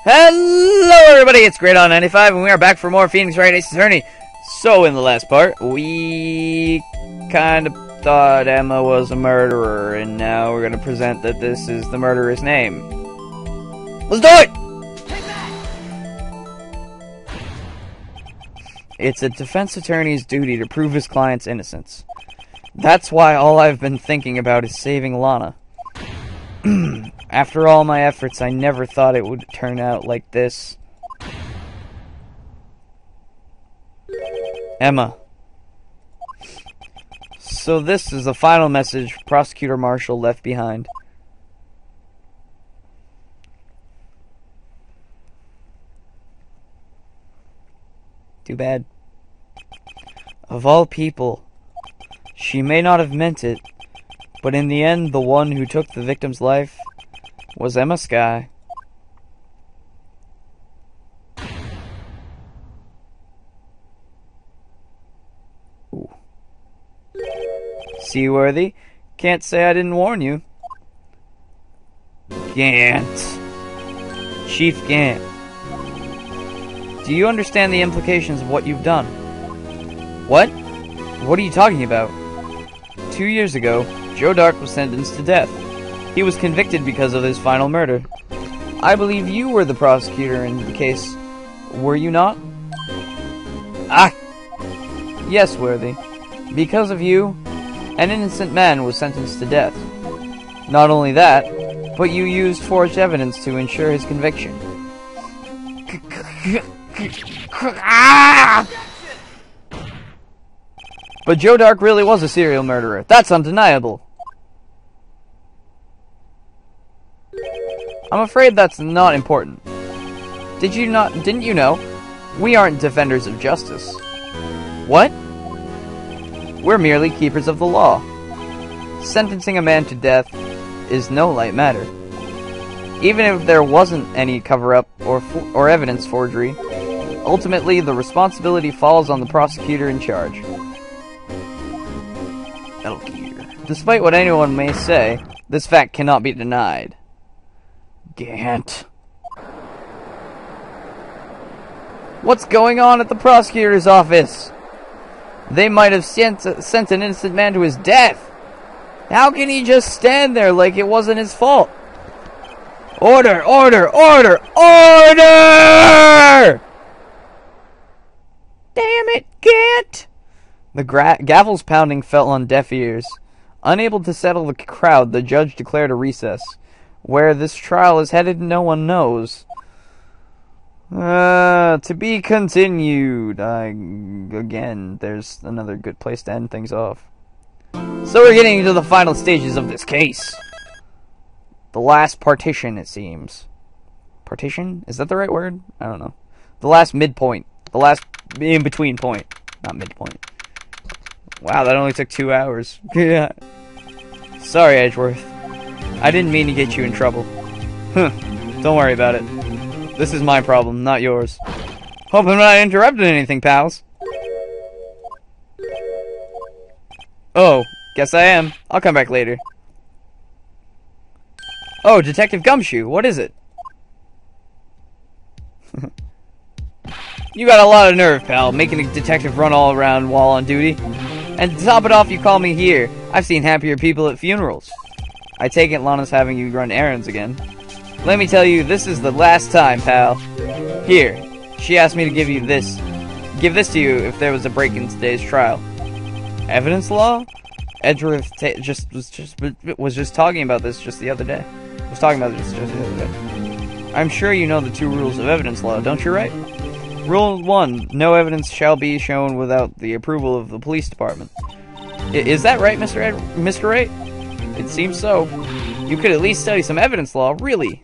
Hello everybody, it's Great on 95 and we are back for more Phoenix Wright Ace Attorney. So in the last part, we kind of thought Emma was a murderer, and now we're going to present that this is the murderer's name. Let's do it! It's a defense attorney's duty to prove his client's innocence. That's why all I've been thinking about is saving Lana. After all my efforts, I never thought it would turn out like this. Emma. So this is the final message Prosecutor Marshall left behind. Too bad. Of all people, she may not have meant it, but in the end, the one who took the victim's life was Emma Skye. Ooh. Seaworthy, can't say I didn't warn you. Gant. Chief Gant. Do you understand the implications of what you've done? What? What are you talking about? 2 years ago, Joe Dark was sentenced to death. He was convicted because of his final murder. I believe you were the prosecutor in the case. Were you not? Ah! Yes, Worthy. Because of you, an innocent man was sentenced to death. Not only that, but you used forged evidence to ensure his conviction. But Joe Dark really was a serial murderer. That's undeniable. I'm afraid that's not important. Didn't you know? We aren't defenders of justice. What? We're merely keepers of the law. Sentencing a man to death is no light matter. Even if there wasn't any cover-up or evidence forgery, ultimately the responsibility falls on the prosecutor in charge. Despite what anyone may say, this fact cannot be denied. Gant. What's going on at the prosecutor's office? They might have sent an innocent man to his death. How can he just stand there like it wasn't his fault? Order! Order! Order! Order! Damn it, Gant! The gavel's pounding fell on deaf ears. Unable to settle the crowd, the judge declared a recess. Where this trial is headed, no one knows. To be continued. Again, there's another good place to end things off. So we're getting into the final stages of this case. The last partition, it seems. Partition? Is that the right word? I don't know. The last midpoint. The last in-between point. Not midpoint. Wow, that only took 2 hours. Yeah. Sorry, Edgeworth. I didn't mean to get you in trouble. Don't worry about it. This is my problem, not yours. Hope I'm not interrupting anything, pals. Oh, guess I am. I'll come back later. Oh, Detective Gumshoe, what is it? You got a lot of nerve, pal, making a detective run all around while on duty. And to top it off, you call me here. I've seen happier people at funerals. I take it Lana's having you run errands again. Let me tell you, this is the last time, pal. Here, she asked me to give this to you if there was a break in today's trial. Evidence law? Edgeworth was just talking about this just the other day. I'm sure you know the 2 rules of evidence law, don't you, Wright? Rule 1, no evidence shall be shown without the approval of the police department. Is that right, Mr. Wright? It seems so. You could at least study some evidence law, really.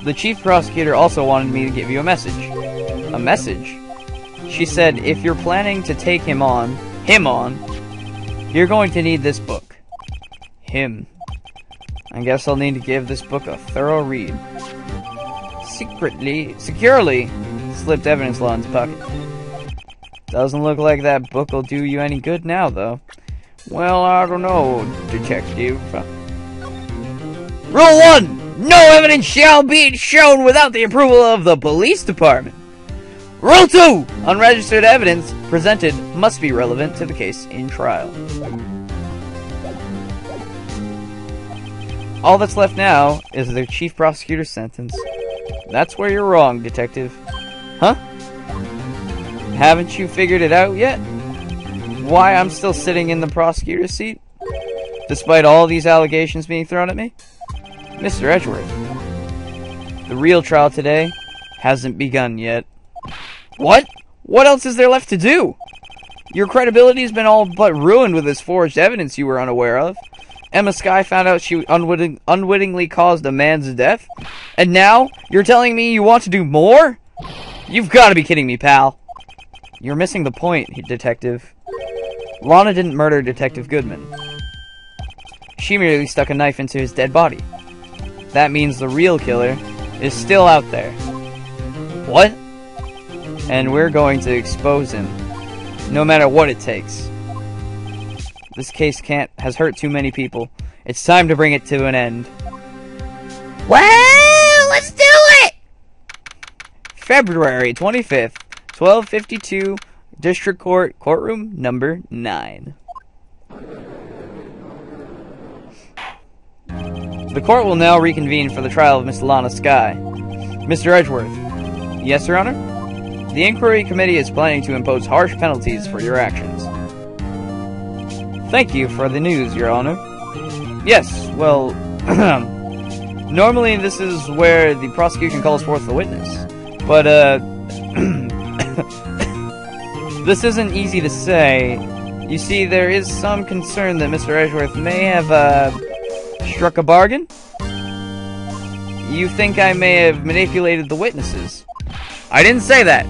The chief prosecutor also wanted me to give you a message. A message? She said, if you're planning to take him on, you're going to need this book. Him. I guess I'll need to give this book a thorough read. Securely slipped evidence law in his pocket. Doesn't look like that book will do you any good now, though. Well, I don't know, Detective. Rule 1! No evidence shall be shown without the approval of the police department. Rule 2. Unregistered evidence presented must be relevant to the case in trial. All that's left now is the chief prosecutor's sentence. That's where you're wrong, detective. Huh? Haven't you figured it out yet? Why I'm still sitting in the prosecutor's seat? Despite all these allegations being thrown at me? Mr. Edgeworth, the real trial today hasn't begun yet. What? What else is there left to do? Your credibility has been all but ruined with this forged evidence you were unaware of. Emma Skye found out she unwittingly caused a man's death, and now you're telling me you want to do more? You've got to be kidding me, pal. You're missing the point, detective. Lana didn't murder Detective Goodman. She merely stuck a knife into his dead body. That means the real killer is still out there. What? And we're going to expose him, no matter what it takes. This case has hurt too many people. It's time to bring it to an end. Well, let's do it! February 25th, 1252, District Court, courtroom number 9. The court will now reconvene for the trial of Miss Lana Skye. Mr. Edgeworth. Yes, Your Honor? The inquiry committee is planning to impose harsh penalties for your actions. Thank you for the news, Your Honor. Yes, well, normally this is where the prosecution calls forth the witness. But, this isn't easy to say. You see, there is some concern that Mr. Edgeworth may have, struck a bargain? You think I may have manipulated the witnesses? I didn't say that.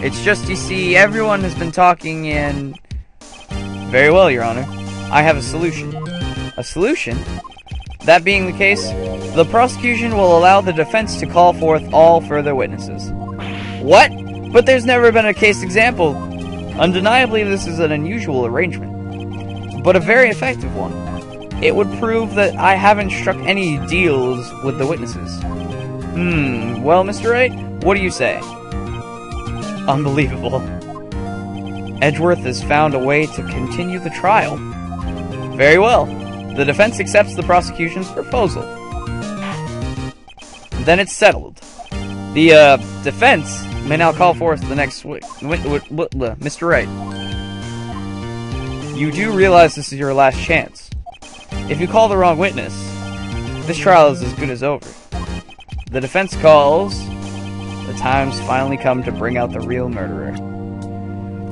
It's just, you see, everyone has been talking and... Very well, Your Honor. I have a solution. A solution? That being the case, the prosecution will allow the defense to call forth all further witnesses. What? But there's never been a case example. Undeniably, this is an unusual arrangement, but a very effective one. It would prove that I haven't struck any deals with the witnesses. Well, Mr. Wright, what do you say? Unbelievable. Edgeworth has found a way to continue the trial. Very well. The defense accepts the prosecution's proposal. Then it's settled. The, defense may now call forth the next Mr. Wright. You do realize this is your last chance. If you call the wrong witness, this trial is as good as over. The defense calls... The time's finally come to bring out the real murderer.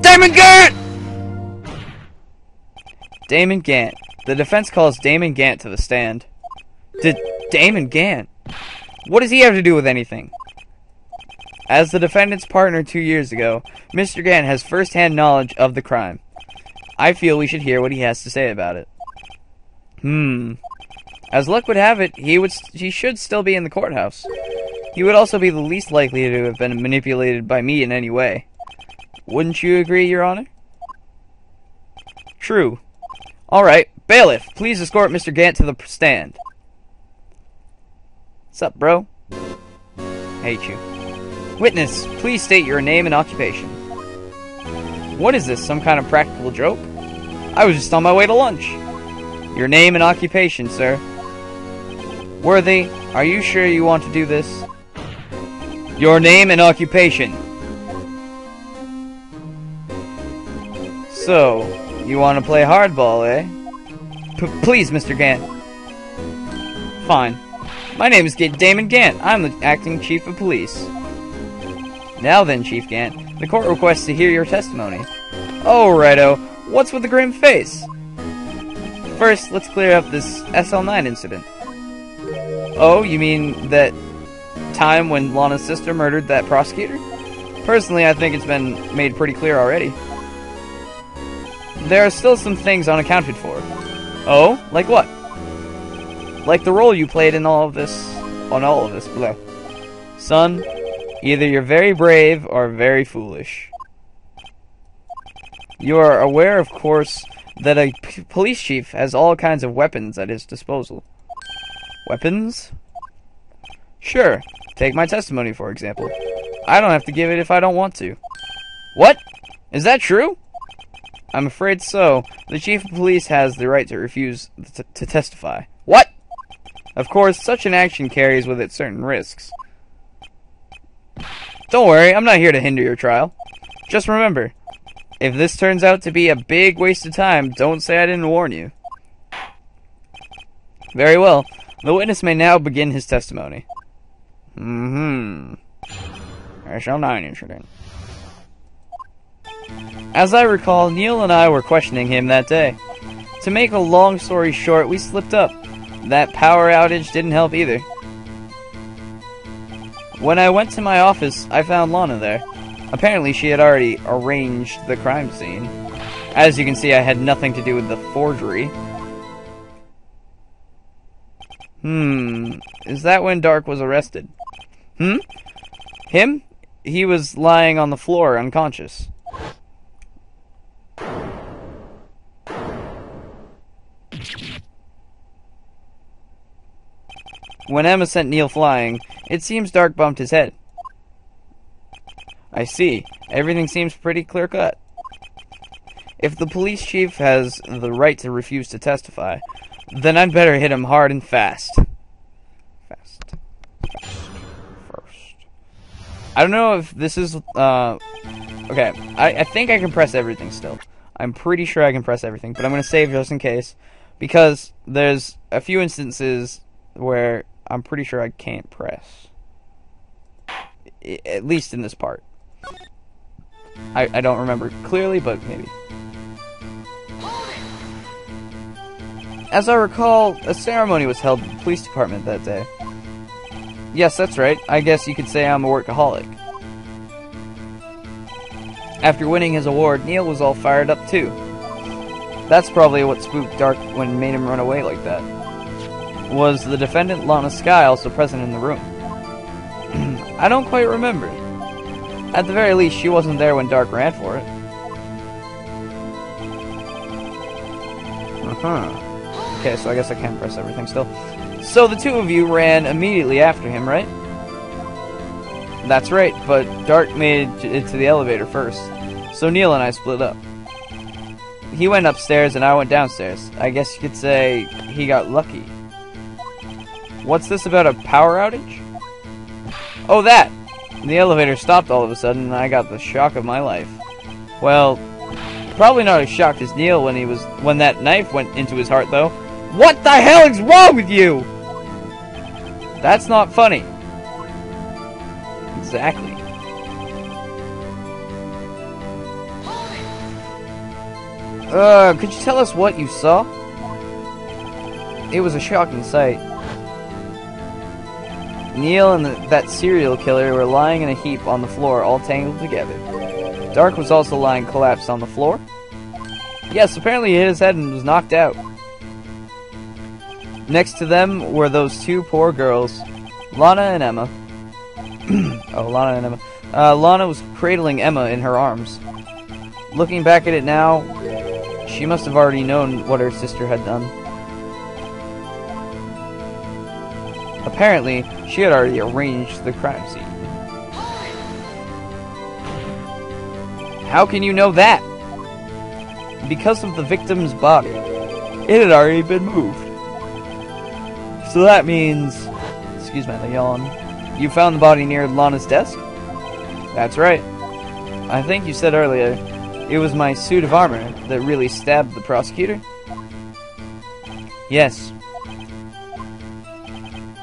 Damon Gant! Damon Gant. The defense calls Damon Gant to the stand. Damon Gant? What does he have to do with anything? As the defendant's partner 2 years ago, Mr. Gant has first-hand knowledge of the crime. I feel we should hear what he has to say about it. As luck would have it, he should still be in the courthouse. He would also be the least likely to have been manipulated by me in any way. Wouldn't you agree, Your Honor? True. Alright, bailiff, please escort Mr. Gant to the stand. What's up, bro? Hate you. Witness, please state your name and occupation. What is this, some kind of practical joke? I was just on my way to lunch. Your name and occupation, sir. Worthy, are you sure you want to do this? Your name and occupation. So, you want to play hardball, eh? Please, Mr. Gant. Fine. My name is Damon Gant. I'm the acting chief of police. Now then, Chief Gant, the court requests to hear your testimony. Oh, righto. What's with the grim face? First, let's clear up this SL9 incident. Oh, you mean that time when Lana's sister murdered that prosecutor? Personally, I think it's been made pretty clear already. There are still some things unaccounted for. Oh? Like what? Like the role you played in all of this... blah. Son, either you're very brave or very foolish. You are aware, of course, that a police chief has all kinds of weapons at his disposal. Weapons? Sure. Take my testimony, for example. I don't have to give it if I don't want to. What? Is that true? I'm afraid so. The chief of police has the right to refuse to testify. What? Of course, such an action carries with it certain risks. Don't worry, I'm not here to hinder your trial. Just remember, if this turns out to be a big waste of time, don't say I didn't warn you. Very well. The witness may now begin his testimony. H09 incident. As I recall, Neil and I were questioning him that day. To make a long story short, we slipped up. That power outage didn't help either. When I went to my office, I found Lana there. Apparently, she had already arranged the crime scene. As you can see, I had nothing to do with the forgery. Is that when Dark was arrested? Him? He was lying on the floor, unconscious. When Emma sent Neil flying, it seems Dark bumped his head. I see. Everything seems pretty clear-cut. If the police chief has the right to refuse to testify, then I'd better hit him hard and fast. First. I don't know if this is, okay, I think I can press everything still. I'm pretty sure I can press everything, but I'm going to save just in case, because there's a few instances where I'm pretty sure I can't press. At least in this part. I don't remember clearly, but maybe. As I recall, a ceremony was held at the police department that day. Yes, that's right. I guess you could say I'm a workaholic. After winning his award, Neil was all fired up too. That's probably what spooked Dark when made him run away like that. Was the defendant Lana Skye also present in the room? I don't quite remember. At the very least, she wasn't there when Dark ran for it. Okay, so I guess I can press everything still. So the two of you ran immediately after him, right? That's right, but Dark made it to the elevator first. So Neil and I split up. He went upstairs and I went downstairs. I guess you could say he got lucky. What's this about a power outage? Oh, that! The elevator stopped all of a sudden and I got the shock of my life. Well, probably not as shocked as Neil when that knife went into his heart, though. What the hell is wrong with you? That's not funny. Exactly. Could you tell us what you saw? It was a shocking sight. Neil and that serial killer were lying in a heap on the floor, all tangled together. Dark was also lying collapsed on the floor. Yes, apparently he hit his head and was knocked out. Next to them were those two poor girls, Lana and Emma. Oh, Lana and Emma. Lana was cradling Emma in her arms. Looking back at it now, she must have already known what her sister had done. Apparently, she had already arranged the crime scene. How can you know that? Because of the victim's body. It had already been moved. So that means... Excuse my yawn. You found the body near Lana's desk? That's right. I think you said earlier, it was my suit of armor that really stabbed the prosecutor? Yes.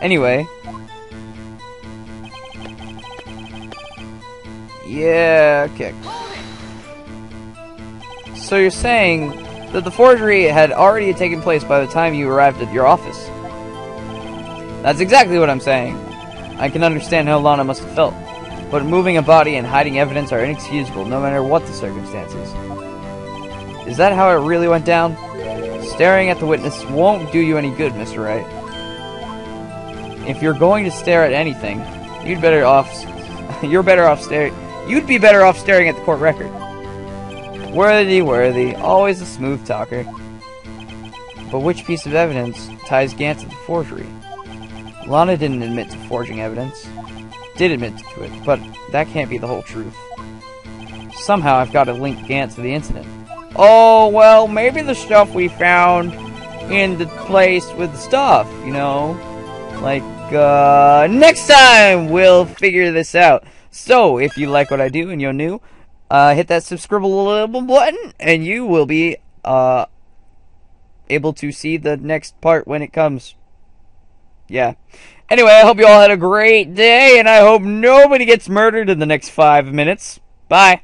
Anyway. Yeah, okay. So you're saying that the forgery had already taken place by the time you arrived at your office? That's exactly what I'm saying. I can understand how Lana must have felt, but moving a body and hiding evidence are inexcusable no matter what the circumstances. Is that how it really went down? Staring at the witness won't do you any good, Mr. Wright. If you're going to stare at anything, you'd be better off staring at the court record. Worthy, always a smooth talker. But which piece of evidence ties Gant to the forgery? Lana didn't admit to forging evidence. Did admit to it, but that can't be the whole truth. Somehow I've got to link Gant to the incident. Oh, well, maybe the stuff we found in the place with the stuff, you know? Like, next time we'll figure this out. So, if you like what I do and you're new, hit that subscribe button, and you will be, able to see the next part when it comes. Yeah. Anyway, I hope you all had a great day, and I hope nobody gets murdered in the next 5 minutes. Bye.